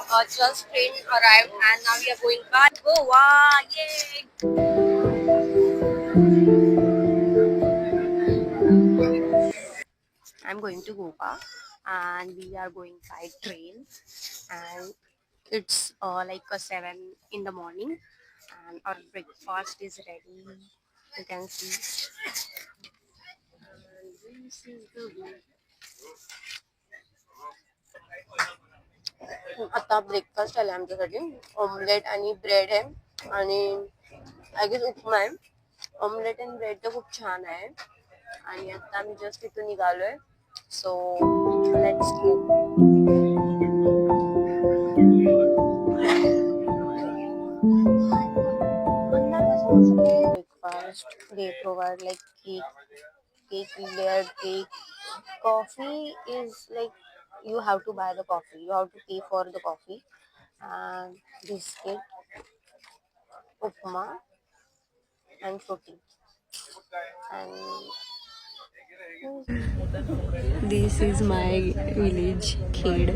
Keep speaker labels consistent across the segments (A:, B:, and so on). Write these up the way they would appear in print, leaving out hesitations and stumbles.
A: Just train arrived and now we are going back to Goa. Yay! I'm going to Goa and we are going by train and it's like a 7 in the morning and our breakfast is ready. You can see. And this is the view. आता breakfast आला आमच्यासाठी omelette आणि bread आहे आणि I guess उपमा आहे. Omelette and bread तर खूप छान आहे आणि आता आम्ही जस्ट इथून निघालोय so let's go. Breakfast they provide like cake layered cake. Coffee is like you have to buy the coffee, you have to pay for the coffee and biscuit, upma and fruity and this is my village Khed.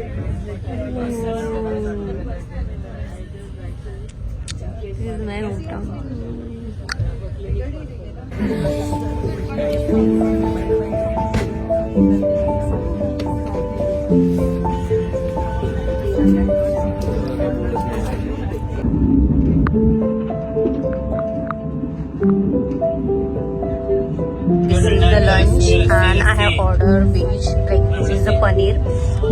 A: This is my hometown. This is the lunch and I have ordered veg, like this is the paneer,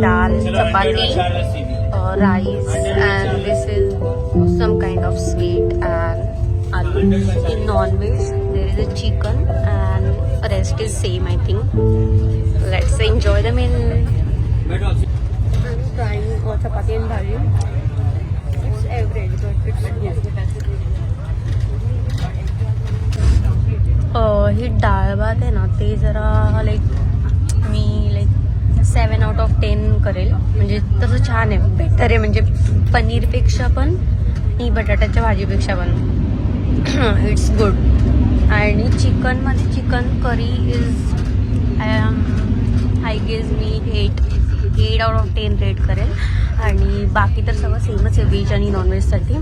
A: dal, chapati, rice and this is some kind of sweet and aloo. In non-veg there is a chicken and rest is same I think. Let's enjoy the meal. I'm trying chapati and bhari. It's average but it's good. ही डाळ भात आहे ना ते जरा like me like 7 out of 10 करेल. म्हणजे तसं छान आहे, बेटर आहे म्हणजे पनीरपेक्षा पण आणि बटाट्याच्या भाजीपेक्षा पण इट्स गुड. आणि चिकनमध्ये chicken curry is I guess मी 8 out of 10 रेट करेल. आणि बाकी तर सगळं सेमच आहे व्हेज आणि नॉनव्हेजसाठी.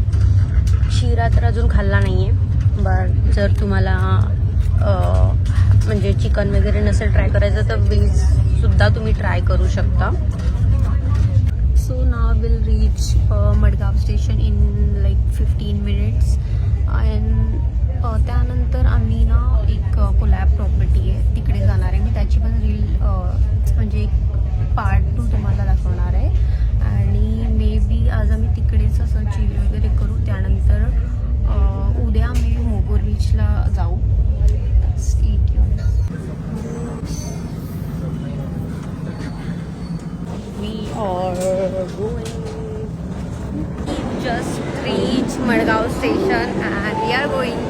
A: शिरा तर अजून खाल्ला नाही आहे बट जर तुम्हाला म्हणजे चिकन वगैरे नसेल ट्राय करायचं तर व्हेजसुद्धा तुम्ही ट्राय करू शकता. So now will reach Madgaon station in like 15 minutes and त्यानंतर आम्ही ना एक कोलॅब प्रॉपर्टी आहे तिकडे जाणार आहे. मी त्याची पण रील म्हणजे एक पार्ट 2 तुम्हाला दाखवणार आहे आणि मे बी आज आम्ही तिकडेच असं चिल वगैरे करू. त्यानंतर उद्या आम्ही मोगोर बीचला जाऊ. We are going. Just reached Madgaon station and we are going.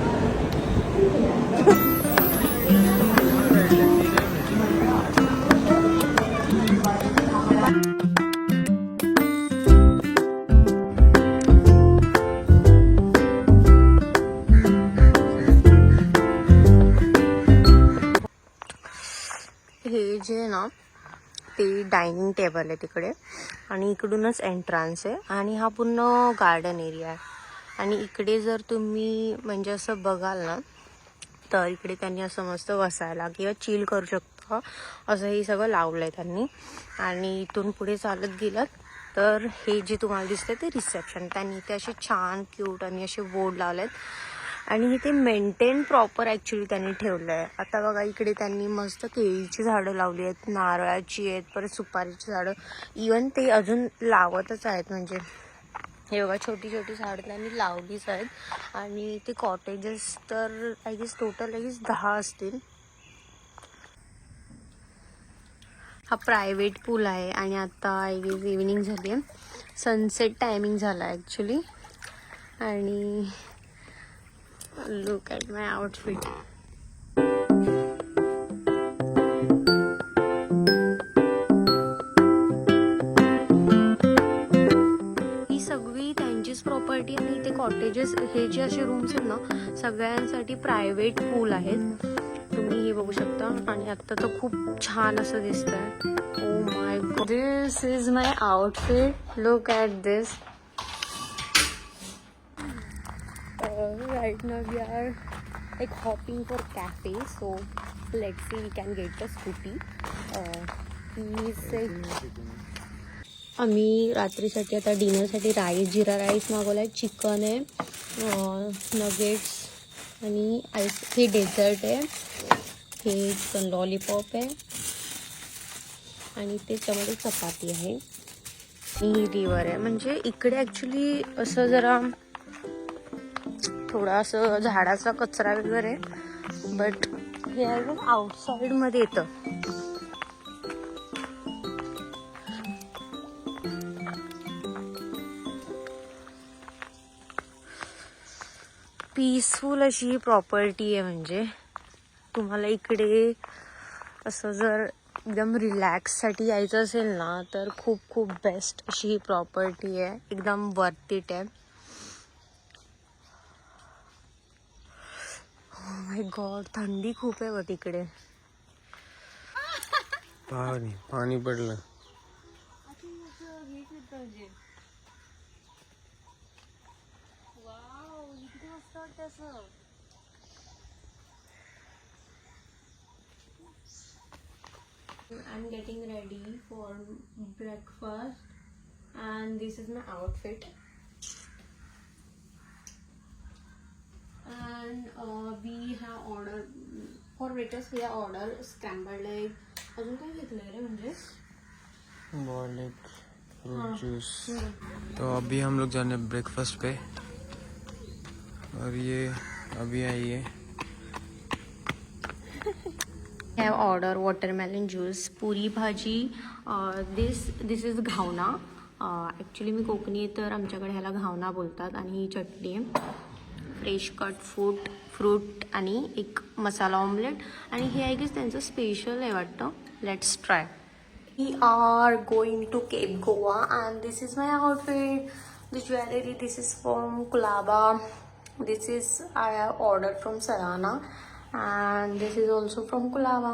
A: हे जे ना ते डायनिंग टेबल आहे तिकडे आणि इकडूनच एंट्रन्स आहे आणि हा पूर्ण गार्डन एरिया आहे. आणि इकडे जर तुम्ही म्हणजे असं बघाल ना तर इकडे त्यांनी असं मस्त बसायला किंवा चिल करू शकता असं हे सगळं लावलं आहे त्यांनी. आणि इथून पुढे चालत गेलात तर हे जे तुम्हाला दिसतं ते रिसेप्शन. त्यांनी इथे असे छान क्यूट आणि असे बोर्ड लावले आहेत आणि इथे मेंटेन प्रॉपर ॲक्च्युली त्यांनी ठेवलं आहे. आता बघा इकडे त्यांनी मस्त केळीची झाडं लावली आहेत, नारळाची आहेत, परत सुपारीची झाडं, इवन ते अजून लावतच आहेत. म्हणजे हे बघा छोटी छोटी झाडं त्यांनी लावलीच आहेत. आणि ते कॉटेजेस तर आय गेस टोटल 10 असतील. हा प्रायव्हेट पूल आहे आणि आता आय गेस इव्हिनिंग झाली आहे, सनसेट टायमिंग झाला आहे ॲक्च्युली. आणि look at my outfit. ही सगळी त्यांचीच प्रॉपर्टी आणि ते कॉटेजेस हे जे असे रूम्स आहेत ना सगळ्यांसाठी प्रायव्हेट पूल आहेत. तुम्ही हे बघू शकता. आणि आता तर खूप छान असं दिसतंय. Oh my God, this is my outfit. Look at this. Right now we are like hopping for cafe, so let's see we can get the scooty. आम्ही रात्रीसाठी आता डिनरसाठी राईस, जिरा राईस मागवला आहे. चिकन आहे, नगेट्स आणि आईस. हे dessert आहे, हे chicken lollipop आहे आणि त्याच्यामध्ये चपाती आहे. ही रिवर आहे. म्हणजे इकडे ॲक्च्युली असं जरा थोडा असं झाडाचा कचरा वगैरे, बट हे एकदम आउटसाइड मध्ये येतं. पीसफुल अशी ही प्रॉपर्टी आहे. म्हणजे तुम्हाला इकडे असं जर एकदम रिलॅक्ससाठी यायचं असेल ना, तर खूप खूप बेस्ट अशी ही प्रॉपर्टी आहे. एकदम वर्थ इट आहे. माय गॉड, थंडी खूप आहे व तिकडे.
B: पाणी पडलं.
A: I'm getting ready for breakfast and this is my outfit. And we have ordered for breakfast. We have ordered scrambled egg. अजून काय घेतलंय रे? म्हणजे
B: बॉइल्ड एग, फ्रूट जूस. तो अभी हम लोग जाने ब्रेकफास्ट पे, और ये अभी आई है.
A: I have ordered watermelon juice, Puri भाजी. This is घावना. ॲक्च्युली मी कोकणी आहे, तर आमच्याकडे ह्याला घावना बोलतात. आणि ही चटणी आहे, फ्रेश कट फ्रूट आणि एक मसाला ऑमलेट. आणि हे आय गेस त्यांचं स्पेशल आहे वाटतं. Let's try. We are going to Cape Goa and this is my outfit. The jewelry, this is from Kulaba. This is I have ordered from Sarana and this is also from Kulaba.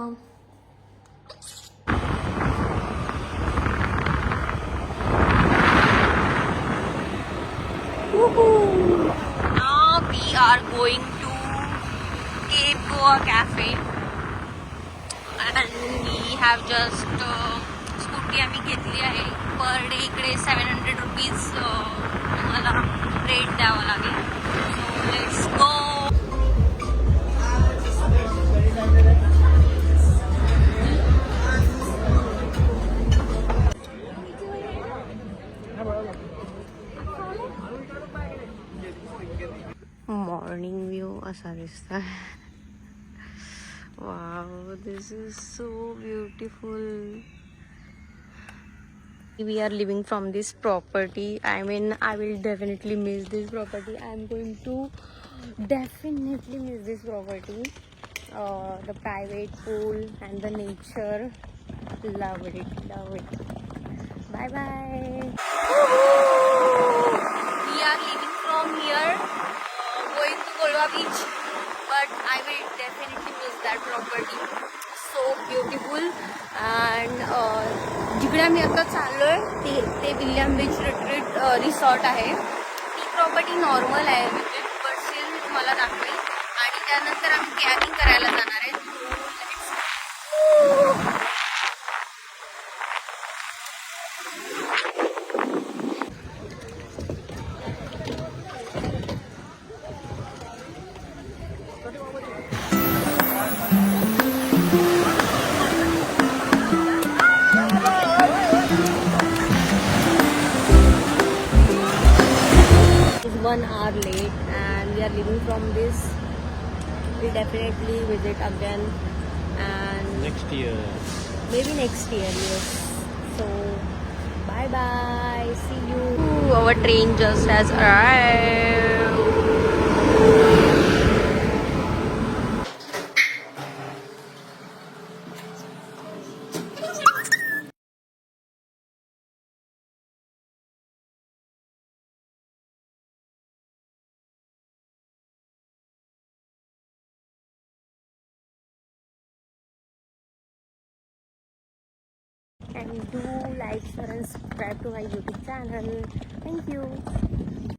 A: Woohoo! Now we are going to Cape Goa Cafe and we have just scooty आम्ही घेतली आहे. Per day इकडे 700 rupees तुम्हाला rate द्यावा लागेल. सो let's go. Morning view असा दिसतोय. Wow, this is so beautiful. We are living from this property. I mean, I will definitely miss this property. I am going to definitely miss this property. The private pool and the nature. Love it, love it. Bye bye. We are leaving from here, going to Golwa Beach. But I will definitely miss that property. So beautiful. And जिकडे आम्ही आता चाललोय ते William बीच retreat resort आहे. ती property normal आहे, but still तुम्हाला दाखवेल. आणि त्यानंतर आम्ही कॅबिंग करायला जाणार आहे. It's 1 hour late and we are leaving from this. We'll definitely visit again and
B: next year.
A: maybe next year, yes. So bye bye, see you. Our train just has arrived. and do like, share and subscribe to my YouTube channel. Thank you.